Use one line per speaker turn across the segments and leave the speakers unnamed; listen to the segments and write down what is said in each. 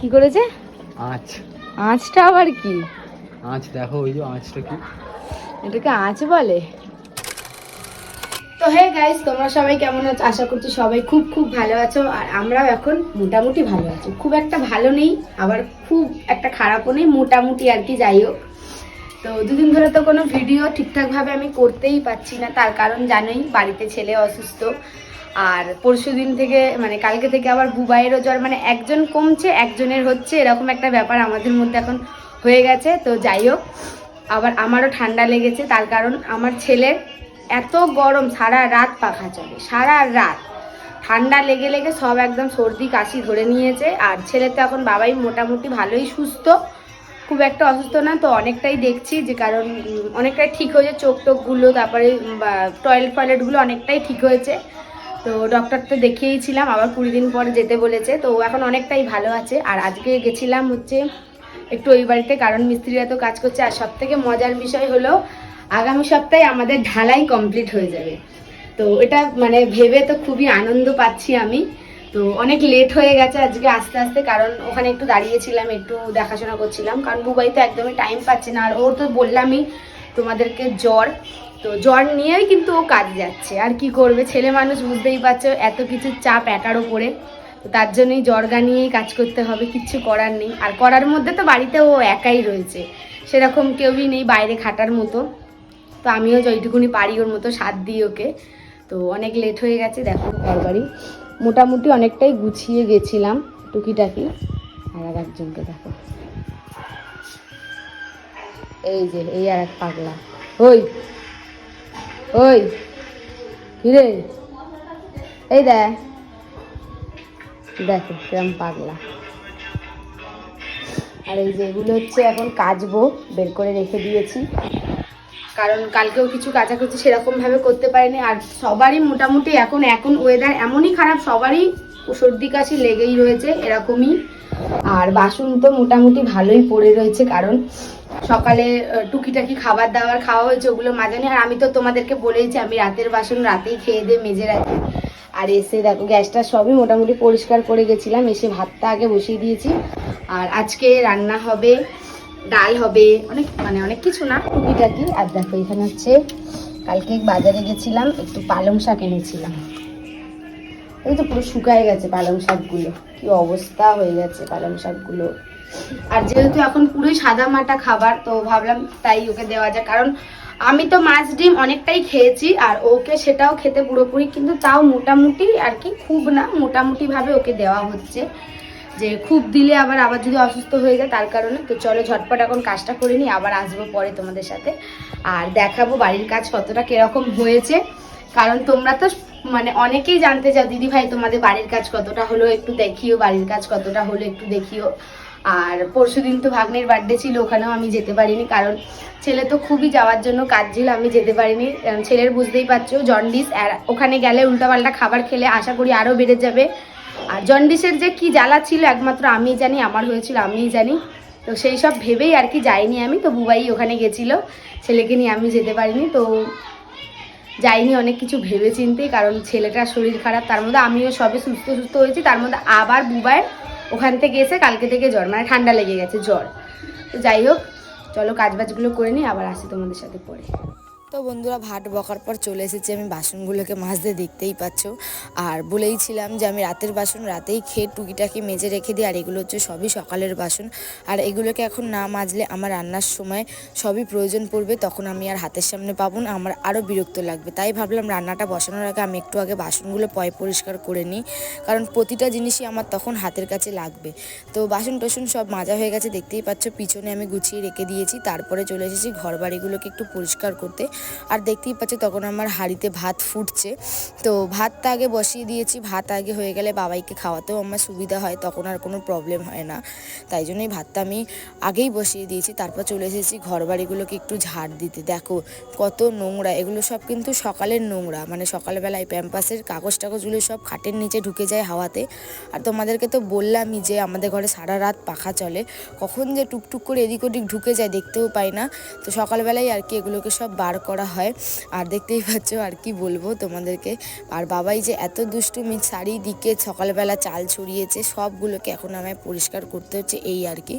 কি করেছে?
আঁচ।
আঁচটা আবার কি?
আঁচ দেখো, ওই যে আঁচটা কি,
এটাকে আঁচ বলে? তো হে গাইস, তোমরা সবাই কেমন আছো? আশা করছি সবাই খুব খুব ভালো আছো। আর আমরাও এখন মোটামুটি ভালো আছি, খুব একটা ভালো নেই আবার খুব একটা খারাপও নেই, মোটামুটি আর কি। যাই হোক, তো দুদিন ধরে তো কোনো ভিডিও ঠিকঠাকভাবে আমি করতেই পারছি না, তার কারণ জানোই বাড়িতে ছেলে অসুস্থ। আর পরশু দিন থেকে মানে কালকে থেকে আবার বুবাইয়েরও জ্বর, মানে একজন কমছে একজনের হচ্ছে, এরকম একটা ব্যাপার আমাদের মধ্যে এখন হয়ে গেছে। তো যাই হোক, আবার আমারও ঠান্ডা লেগেছে, তার কারণ আমার ছেলের এত গরম, সারা রাত পাখা চলে, সারা রাত ঠান্ডা লেগে লেগে সব একদম সর্দি কাশি ধরে নিয়েছে। আর ছেলে তো এখন বাবাই মোটামুটি ভালোই সুস্থ, খুব একটা অসুস্থ না। তো অনেকটাই দেখছি যে কারণ অনেকটাই ঠিক হয়েছে, চোখ টোকগুলো, তারপরে টয়লেটগুলো অনেকটাই ঠিক হয়েছে। তো ডক্টর তো দেখিয়েছিলাম, আবার 20 দিন পরে যেতে বলেছে, তো এখন অনেকটাই ভালো আছে। আর আজকে গেছিলাম হচ্ছে একটু ওই বাড়িতে, কারণ মিস্ত্রিরা তো কাজ করছে। আর সব থেকে মজার বিষয় হলো আগামী সপ্তাহে আমাদের ঢালাই কমপ্লিট হয়ে যাবে। তো এটা মানে ভেবে তো খুবই আনন্দ পাচ্ছি আমি। তো অনেক লেট হয়ে গেছে আজকে আস্তে আস্তে, কারণ ওখানে একটু দাঁড়িয়েছিলাম, একটু দেখাশোনা করছিলাম, কারণ বুবাই তো একদমই টাইম পাচ্ছে না। আর ওর তো বললামই তোমাদেরকে জ্বর, তো জ্বর নিয়েই কিন্তু ও কাজ যাচ্ছে। আর কি করবে, ছেলে মানুষ বুঝতেই পারছো, এত কিছু চাপ একার ওপরে, তো তার জন্যই জ্বরগা নিয়েই কাজ করতে হবে, কিচ্ছু করার নেই। আর করার মধ্যে তো বাড়িতে ও একাই রয়েছে, সেরকম কেউই নেই বাইরে খাটার মতো। তো আমিও যেইটুকুনি পারি ওর মতো সাথ দিই ওকে। তো অনেক লেট হয়ে গেছে, দেখো ঘরবাড়ি মোটামুটি অনেকটাই গুছিয়ে গেছিলাম টুকিটাকি। আর একজনকে দেখো, এই যে এই আর এক পাগলা। ওই ওই কিরে, এই দেখো কিরম পাগলা। আর এই যে এগুলো হচ্ছে এখন কাচবো, বের করে রেখে দিয়েছি, কারণ কালকেও কিছু কাচাকুচি সেরকমভাবে করতে পারিনি। আর সবারই মোটামুটি এখন ওয়েদার এমনই খারাপ, সবারই সর্দি কাশি লেগেই রয়েছে এরকমই। আর বাসন তো মোটামুটি ভালোই পড়ে রয়েছে, কারণ সকালে টুকিটাকি খাবার দাবার খাওয়া হয়েছে, ওগুলো মাজানি। আর আমি তো তোমাদেরকে বলেইছি আমি রাতের বাসন রাতেই খেয়ে দিয়ে মেজে রাখি। আর এসে দেখো গ্যাসটা সবই মোটামুটি পরিষ্কার করে গেছিলাম, এসে ভাতটা আগে বসিয়ে দিয়েছি। আর আজকে রান্না হবে, ডাল হবে, অনেক কিছু না, টুকিটাকি। আর দেখো এখানে হচ্ছে কালকে বাজারে গেছিলাম, একটু পালং শাক এনেছিলাম। এই তো পুরো শুকায় গেছে পালং শাকগুলো, কি অবস্থা হয়ে গেছে পালং শাকগুলো। আর যেহেতু এখন পুরোই সাদা মাটা খাবার, তো ভাবলাম তাই ওকে দেওয়া যায়, কারণ আমি তো মাছ ডিম অনেকটাই খেয়েছি, আর ওকে সেটাও খেতে পুরোপুরি, কিন্তু তাও মোটামুটি আর কি, খুব না, মোটামুটি ভাবে ওকে দেওয়া হচ্ছে, যে খুব দিলে আবার যদি অসুস্থ হয়ে যায়, তার কারণে। তো চলো ঝটপট এখন কাজটা করে নিই, আবার আসবো পরে তোমাদের সাথে, আর দেখাবো বাড়ির কাজ কতটা কিরকম হয়েছে। কারণ তোমরা তো মানে অনেকেই জানতে চাও, দিদি ভাই তোমাদের বাড়ির কাজ কতটা হলো একটু দেখিও, বাড়ির কাজ কতটা হলো একটু দেখিও। আর পরশুদিন তো ভাগ্নের বার্থডে ছিল, ওখানেও আমি যেতে পারিনি, কারণ ছেলে তো খুবই যাওয়ার জন্য কাজ ছিল, আমি যেতে পারিনি। ছেলের বুঝতেই পারছো জন্ডিস, আর ওখানে গেলে উল্টাপাল্টা খাবার খেলে আশা করি আরও বেড়ে যাবে। আর জন্ডিসের যে কি জ্বালা ছিল একমাত্র আমিই জানি, আমার হয়েছিল আমিই জানি। তো সেই সব ভেবেই আর কি যাইনি আমি, তো বুবাই ওখানে গেছিলো, ছেলেকে নিয়ে আমি যেতে পারিনি। তো যাইনি অনেক কিছু ভেবে চিন্তেই, কারণ ছেলেটার শরীর খারাপ, তার মধ্যে আমিও সবে সুস্থ হয়েছি, তার মধ্যে আবার বুবাই ওখান থেকে এসে কালকে থেকে জ্বর, মানে ঠান্ডা লেগে গেছে জ্বর। তো যাই হোক, চলো কাজবাজগুলো করে নিই, আবার আসি তোমাদের সাথে পরে।
তো বন্ধুরা, ভাত বকার পর চলে এসেছি আমি বাসনগুলোকে মাজতে, দেখতেই পাচ্ছ। আর বলেইছিলাম যে আমি রাতের বাসন রাতেই খেয়ে টুকিটাকি মেজে রেখে দিই, আর এগুলো হচ্ছে সবই সকালের বাসন। আর এগুলোকে এখন না মাজলে আমার রান্নার সময় সবই প্রয়োজন পড়বে, তখন আমি আর হাতের সামনে পাবো না, আমার আরও বিরক্ত লাগবে। তাই ভাবলাম রান্নাটা বসানোর আগে আমি একটু আগে বাসনগুলো পরিষ্কার করে নিই, কারণ প্রতিটা জিনিসই আমার তখন হাতের কাছে লাগবে। তো বাসন টাসন সব মাজা হয়ে গেছে, দেখতেই পাচ্ছ, পিছনে আমি গুছিয়ে রেখে দিয়েছি। তারপরে চলে এসেছি ঘর বাড়িগুলোকে একটু পরিষ্কার করতে। আর দেখতেই পাচ্ছ তখন আমার হাঁড়িতে ভাত ফুটছে, তো ভাতটা আগে বসিয়ে দিয়েছি। ভাত আগে হয়ে গেলে বাবাইকে খাওয়াতেও আমার সুবিধা হয়, তখন আর কোনো প্রবলেম হয় না, তাই জন্যই ভাতটা আমি আগেই বসিয়ে দিয়েছি। তারপর চলে এসেছি ঘর বাড়িগুলোকে একটু ঝাড় দিতে। দেখো কত নোংরা, এগুলো সব কিন্তু সকালের নোংরা, মানে সকালবেলায় প্যাম্পাসের কাগজ টাগজগুলো সব খাটের নিচে ঢুকে যায় হাওয়াতে। আর তোমাদেরকে তো বললামই যে আমাদের ঘরে সারা রাত পাখা চলে, কখন যে টুকটুক করে এদিক ওদিক ঢুকে যায় দেখতেও পাই না। তো সকালবেলায় আর কি এগুলোকে সব বার করা হয়। আর দেখতেই পাচ্ছ আর কি বলবো তোমাদেরকে। আর বাবাই যে এত দুষ্টুমি, চারিদিকে সকালবেলা চাল ছড়িয়েছে, সবগুলোকে এখন আমায় পরিষ্কার করতে হচ্ছে এই আর কি।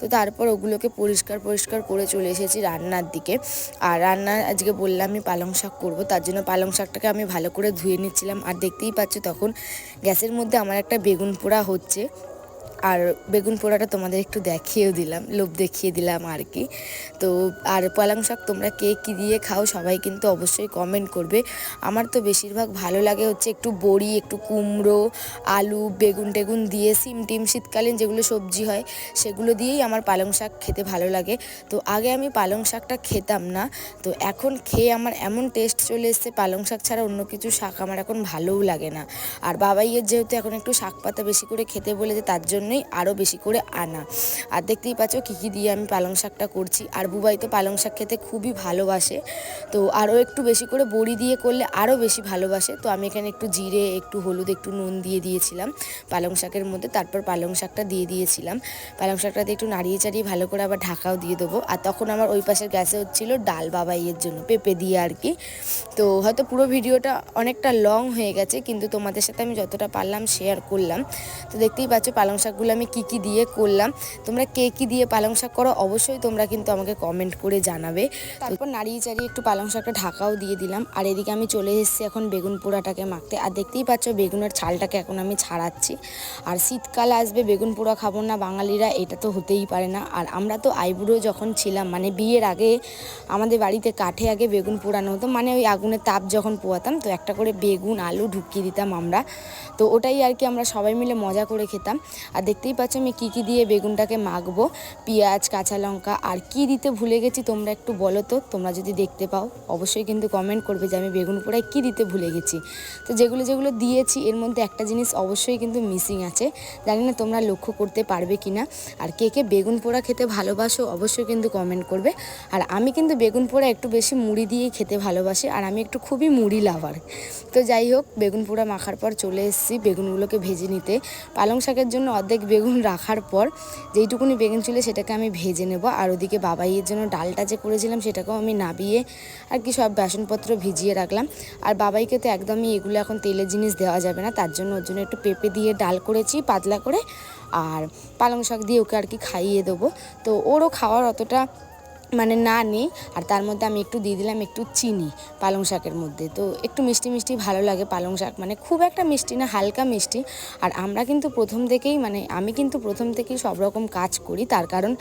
তো তারপর ওগুলোকে পরিষ্কার করে চলে এসেছি রান্নার দিকে। আর রান্না আজকে বললাম আমি পালং শাক করবো, তার জন্য পালং শাকটাকে আমি ভালো করে ধুয়ে নিচ্ছিলাম। আর দেখতেই পাচ্ছ তখন গ্যাসের মধ্যে আমার একটা বেগুন পোড়া হচ্ছে। আর বেগুন পোড়াটা তোমাদের একটু দেখিয়েও দিলাম, লোভ দেখিয়ে দিলাম আর কি। তো আর পালং শাক তোমরা কে কী দিয়ে খাও সবাই কিন্তু অবশ্যই কমেন্ট করবে। আমার তো বেশিরভাগ ভালো লাগে হচ্ছে একটু বড়ি, একটু কুমড়ো, আলু, বেগুন টেগুন দিয়ে, সিম টিম শীতকালীন যেগুলো সবজি হয় সেগুলো দিয়েই আমার পালং শাক খেতে ভালো লাগে। তো আগে আমি পালং শাকটা খেতাম না, তো এখন খেয়ে আমার এমন টেস্ট চলে এসছে, পালং শাক ছাড়া অন্য কিছু শাক আমার এখন ভালোও লাগে না। আর বাবাইয়ের যেহেতু এখন একটু শাক পাতা বেশি করে খেতে বলেছে, তার জন্যই আরও বেশি করে আনা। আর দেখতেই পাচ্ছ কী কী দিয়ে আমি পালং শাকটা করছি। আর বুবাই তো পালং শাক খেতে খুবই ভালোবাসে, তো আরও একটু বেশি করে বড়ি দিয়ে করলে আরও বেশি ভালোবাসে। তো আমি এখানে একটু জিরে, একটু হলুদ, একটু নুন দিয়ে দিয়েছিলাম পালং শাকের মধ্যে, তারপর পালং শাকটা দিয়ে দিয়েছিলাম। পালং শাকটা দিয়ে একটু নাড়িয়ে চাড়িয়ে ভালো করে আবার ঢাকাও দিয়ে দেবো। আর তখন আমার ওই পাশের গ্যাসে হচ্ছিল ডাল বাবাইয়ের জন্য, পেঁপে দিয়ে আর কি। তো হয়তো পুরো ভিডিওটা অনেকটা লং হয়ে গেছে, কিন্তু তোমাদের সাথে আমি যতটা পারলাম শেয়ার করলাম। তো দেখতেই পাচ্ছ পালং শাকগুলো আমি কী কী দিয়ে করলাম। তোমরা কে কী দিয়ে পালং শাক করো অবশ্যই তোমরা কিন্তু আমাকে কমেন্ট করে জানাবে। তারপর নাড়িয়ে চাড়িয়ে একটু পালং শাকটা ঢাকাও দিয়ে দিলাম। আর এদিকে আমি চলে এসেছি এখন বেগুন পোড়াটাকে মাখতে। আর দেখতেই পাচ্ছ বেগুনের ছালটাকে এখন আমি ছাড়াচ্ছি। আর শীতকাল আসবে, বেগুন পোড়া খাবো না বাঙালিরা, এটা তো হতেই পারে না। আর আমরা তো আইবুড়ো যখন ছিলাম, মানে বিয়ের আগে আমাদের বাড়িতে কাঠে আগে বেগুন পোড়ানো হতো, মানে ওই আগুনের তাপ যখন পোয়াতাম তো একটা করে বেগুন আলু ঢুকিয়ে দিতাম আমরা। তো ওটাই আর কি আমরা সবাই মিলে মজা করে খেতাম। আর দেখতেই পাচ্ছ আমি কী কী দিয়ে বেগুনটাকে মাখবো, পেঁয়াজ, কাঁচা লঙ্কা, আর কি দিতে ভুলে গেছি তোমরা একটু বলো তো। তোমরা যদি দেখতে পাও অবশ্যই কিন্তু কমেন্ট করবে যে আমি বেগুন পোড়ায় কী দিতে ভুলে গেছি। তো যেগুলো যেগুলো দিয়েছি এর মধ্যে একটা জিনিস অবশ্যই কিন্তু মিসিং আছে, জানি না তোমরা লক্ষ্য করতে পারবে কি না। আর কে কে বেগুন পোড়া খেতে ভালোবাসো অবশ্যই কিন্তু কমেন্ট করবে। আর আমি কিন্তু বেগুন পোড়া একটু বেশি মুড়ি দিয়েই খেতে ভালোবাসি, আর আমি একটু খুবই মুড়ি লাভার। তো যাই হোক, বেগুন পোড়া মাখার পর চলে এসেছি বেগুনগুলোকে ভেজে নিতে। পালং শাকের জন্য অর্ধেক বেগুন রাখার পর যেইটুকুনি বেগুন ছিল সেটাকে আমি ভেজে নেব। আর ওদিকে বাবাইয়ের জন্য ডালটা যে করেছিলাম সেটাকেও আমি নাবিয়ে আর কি সব বাসনপত্র ভিজিয়ে রাখলাম। আর বাবাইকে তো একদমই এগুলো এখন তেলের জিনিস দেওয়া যাবে না, তার জন্য ওর জন্য একটু পেঁপে দিয়ে ডাল করেছি পাতলা করে, আর পালং শাক দিয়ে ওকে আর কি খাইয়ে দেবো। তো ওরও খাওয়ার অতটা মানে না নেই। আর তার মধ্যে আমি একটু দিয়ে দিলাম একটু চিনি পালং শাকের মধ্যে। তো একটু মিষ্টি মিষ্টি ভালো লাগে পালং শাক, মানে খুব একটা মিষ্টি না, হালকা মিষ্টি। আর আমরা কিন্তু প্রথম থেকেই, মানে আমি কিন্তু প্রথম থেকেই সব রকম কাজ করি, তার কারণ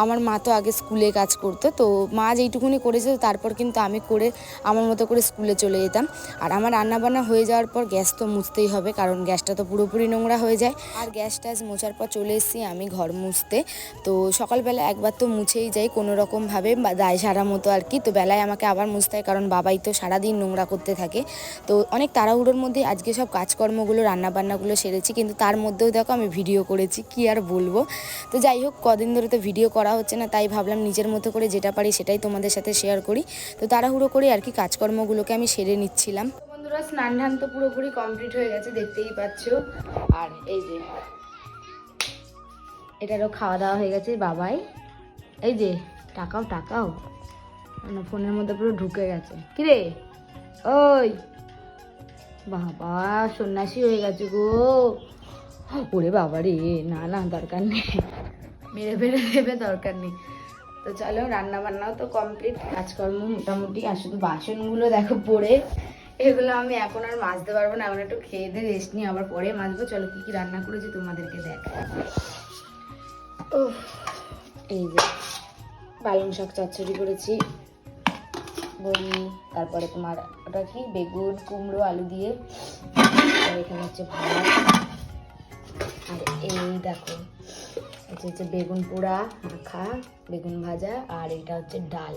আমার মা তো আগে স্কুলে কাজ করতো। তো মা যেইটুকুনি করেছে তারপর কিন্তু আমি করে আমার মতো করে স্কুলে চলে যেতাম। আর আমার রান্নাবান্না হয়ে যাওয়ার পর গ্যাস তো মুছতেই হবে, কারণ গ্যাসটা তো পুরোপুরি নোংরা হয়ে যায়। আর গ্যাস ট্যাস মোছার পর চলে এসেছি আমি ঘর মুছতে। তো সকালবেলা একবার তো মুছেই যাই কোনো রকমভাবে, দায় সারা মতো আর কি। তো বেলায় আমাকে আবার মুছতে হয়, কারণ বাবাই তো সারাদিন নোংরা করতে থাকে। তো অনেক তাড়াহুড়োর মধ্যে আজকে সব কাজকর্মগুলো রান্নাবান্নাগুলো সেরেছি, কিন্তু তার মধ্যেও দেখো আমি ভিডিও করেছি, কি আর বলবো। তো যাই হোক, কদিন ধরে তো ভিডিও করা হচ্ছে না, তাই ভাবলাম নিজের মতো করে যেটা পারি সেটাই তোমাদের সাথে শেয়ার করি। তো তাড়াহুড়ো করে আর কি কাজকর্মগুলোকে আমি সেরে নিচ্ছিলাম। বন্ধুরা, স্নান ধান তো পুরোপুরি কমপ্লিট হয়ে গেছে, দেখতেই পাচ্ছ। আর এই যে এটারও খাওয়া দাওয়া হয়ে গেছে। বাবাই এই যে টাকাও না, ফোনের মধ্যে পুরো ঢুকে গেছে। কিরে ওই বাবা, সন্ন্যাসী হয়ে গেছে গো। ওরে বাবা রে, না না দরকার নেই, মেরে ফেরে দেবে, দরকার নেই। তো চলো, রান্না বান্নাও তো কমপ্লিট, কাজকর্ম মোটামুটি। আর শুধু বাসনগুলো দেখো পড়ে, এগুলো আমি এখন আর মাজতে পারবো না, এখন একটু খেয়ে দিয়ে রেস্ট নিয়ে আবার পরে মাজবো। চলো কি কি রান্না করেছি তোমাদেরকে দেখ। ও এই যে পালং শাক চচ্চড়ি করেছি, বড়ি, তারপরে তোমার ওটা কি বেগুন কুমড়ো আলু দিয়ে, আর এখানে হচ্ছে ভাত। আর এই দেখো এটা হচ্ছে বেগুন পোড়া মাখা, বেগুন ভাজা, আর এটা হচ্ছে ডাল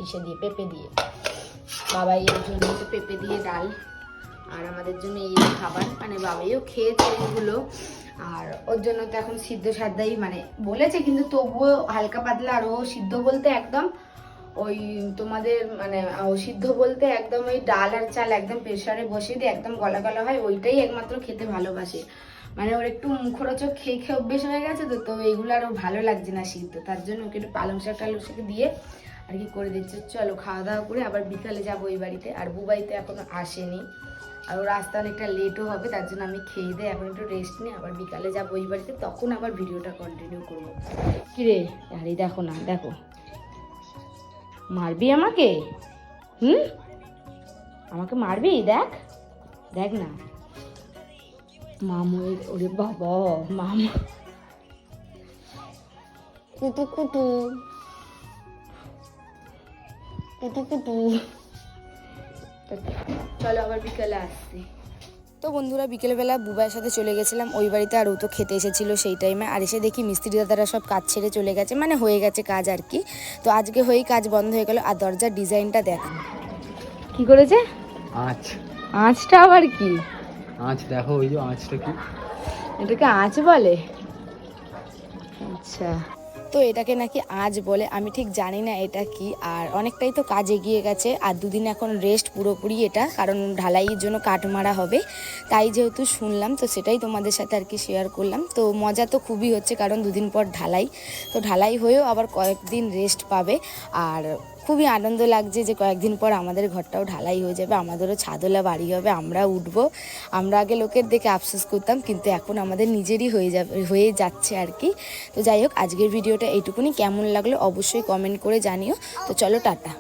ইসে দিয়ে, পেঁপে দিয়ে। বাবাই এর জন্য হচ্ছে পেঁপে দিয়ে ডাল, আর আমাদের জন্য এই খাবার, মানে বাবাইও খেয়েছে এগুলো। আর ওর জন্য তো এখন সিদ্ধ সাদ্দাই মানে বলেছে, কিন্তু তবুও হালকা পাতলা। আর ও সিদ্ধ বলতে একদম ওই তোমাদের মানে সিদ্ধ বলতে একদম ওই ডাল আর চাল একদম প্রেসারে বসিয়ে দিয়ে একদম গলা গলা হয়, ওইটাই একমাত্র খেতে ভালোবাসে। মানে ওর একটু মুখরোচক খেয়ে খেয়ে অভ্যেস হয়ে গেছে, তো তো এইগুলো আরও ভালো লাগছে না সিদ্ধ, তার জন্য ওকে একটু পালং শাক টালং শাক দিয়ে
আর কি করে দিচ্ছে। চলো খাওয়া দাওয়া করে আবার বিকালে যাবো ওই বাড়িতে। আর বুবাই তো এখনো আসেনি, আর ও রাস্তা অনেকটা লেটও হবে, তার জন্য আমি খেয়ে দিয়ে এখন একটু রেস্ট নিই। আবার বিকালে যাবো ওই বাড়িতে, তখন আবার ভিডিওটা কন্টিনিউ করবো। কিরে আরে দেখো না, দেখো মারবি আমাকে? আমাকে মারবি? দেখ দেখ না মামু, ওরে বাবা মামু কুটু কুটু কুটু কুটু। চলো আবার বিকালে আসছি।
তো বন্ধুরা বিকেলবেলা বুবাইয়ের সাথে চলে গেছিলাম ওই বাড়িতে, আর ও তো খেতে এসেছিল সেই টাইমে। আর এসে দেখি মিস্ত্রি দাদারা সব কাজ ছেড়ে চলে গেছে, মানে হয়ে গেছে কাজ আর কি। তো আজকে হয়েই কাজ বন্ধ হয়ে গেল। আর দরজার ডিজাইনটা দেখো
কি করেছে,
আঁচ।
আঁচটা আবার কি?
আঁচ দেখো, ওই যে আঁচটা কি?
এটাকে আঁচ বলে? আচ্ছা,
তো এটাকে নাকি আজ বলে, আমি ঠিক জানি না এটা কি। আর অনেকটাই তো কাজ এগিয়ে গেছে, আর দুদিন এখন রেস্ট পুরোপুরি এটা, কারণ ঢালাইয়ের জন্য কাঠ মারা হবে। তাই যেহেতু শুনলাম, তো সেটাই তোমাদের সাথে আর কি শেয়ার করলাম। তো মজা তো খুবই হচ্ছে, কারণ দুদিন পর ঢালাই, তো ঢালাই হয়েও আবার কয়েকদিন রেস্ট পাবে। আর খুবই আনন্দ লাগছে যে কয়েকদিন পর আমাদের ঘরটাও ঢালাই হয়ে যাবে, আমাদেরও ছাদওয়ালা বাড়ি হবে, আমরা উঠবো। আমরা আগে লোকের দেখে আফসোস করতাম, কিন্তু এখন আমাদের নিজেরই হয়ে যাচ্ছে আর কি। তো যাই হোক, আজকের ভিডিওটা এইটুকুনি। কেমন লাগলো অবশ্যই কমেন্ট করে জানিও। তো চলো টাটা।